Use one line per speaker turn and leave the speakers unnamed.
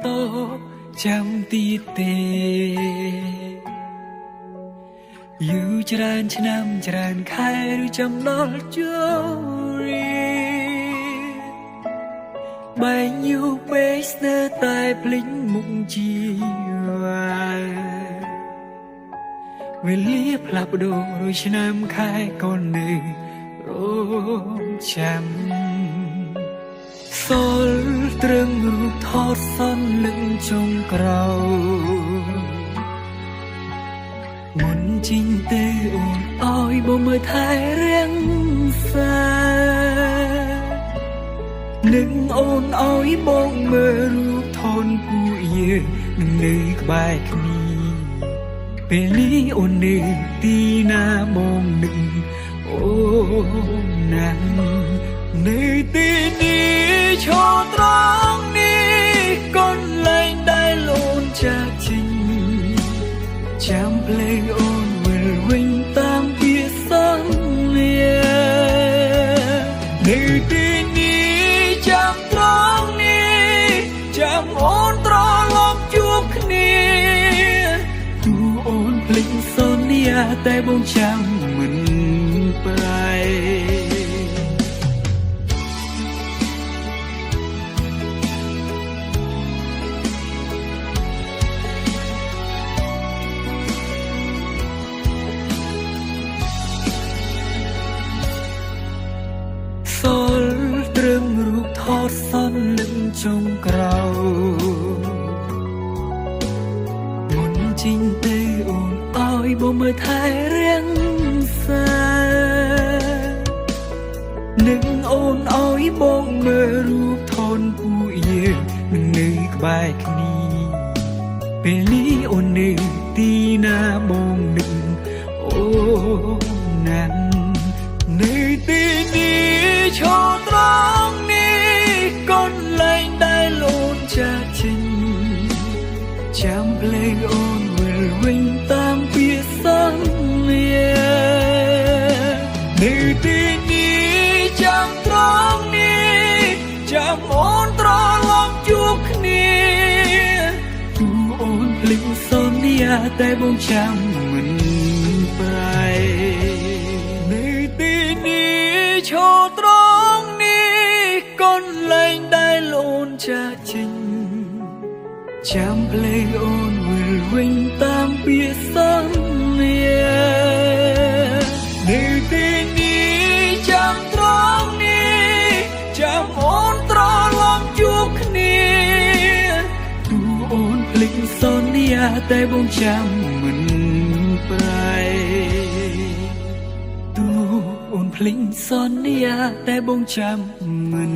តចាំទីទេយូរច្រើនឆ្នាំច្រើនខែឬចាំដល់ចូលរៀនបែងយូរពេកស្ទើរតែភ្លេចមុខជីវាវេលាផ្លាស់ប្ដូររួចឆ្នាំខែក៏នៅរងចាំសូលត្រឹងរូបថតសន្លឹងចុងក្រោយមុនជីងទេអូនអើយបងមើលថែរៀងសានឹងអូនអើយបងមើលរូបថនពួកយើងនឹងនៅក្បែរគ្នាពេលនេះអូននៅទីណាបងនឹងអូនណាំនៅទីនេះឈរត្រង់នេះកន្លែងដែលអូនចាក់ចេញចាំភ្លេងអូនវិលវិញតាមពាក្យសន្យានៅទីនេះចាំត្រង់នេះចាំអូនត្រឡប់ជួបគ្នាទូអូនភ្លេចសន្យាតែបងចាំមិនប្រែសូលត្រឹមរូបថតសន្លឹងចុងក្រោយមុនជីងទេអូនអើយបងមើលថែរៀងសានឹងអូនអើយបងមើលរូបថនពួកយើងនឹងនៅក្បែរគ្នាពេលនេះអូននៅទីណាបងនឹងអូនណាំនៅទីនេះឈរត្រង់នេះកន្លែងដែលអូនចាក់ចេញចាំភ្លេងអូនវិលវិញតាមពាក្យសន្យានៅទីនេះចាំត្រង់នេះចាំអូនត្រឡប់ជួបគ្នាទូអូនភ្លេចសន្យាតែបងចាំមិនប្រែនៅទីនេះឈរត្រង់នេះកន្លែងដែលអូនចាក់ចេញចាំភ្លេងអូនវិលវិញតាមពាក្យសន្យានៅទីនេះចាំត្រង់នេះចាំអូនត្រឡប់ជួបគ្នាទូអូនភ្លេចសន្យាតែបងចាំមិនប្រែទូអូនភ្លេចសន្យាតែបងចាំមិន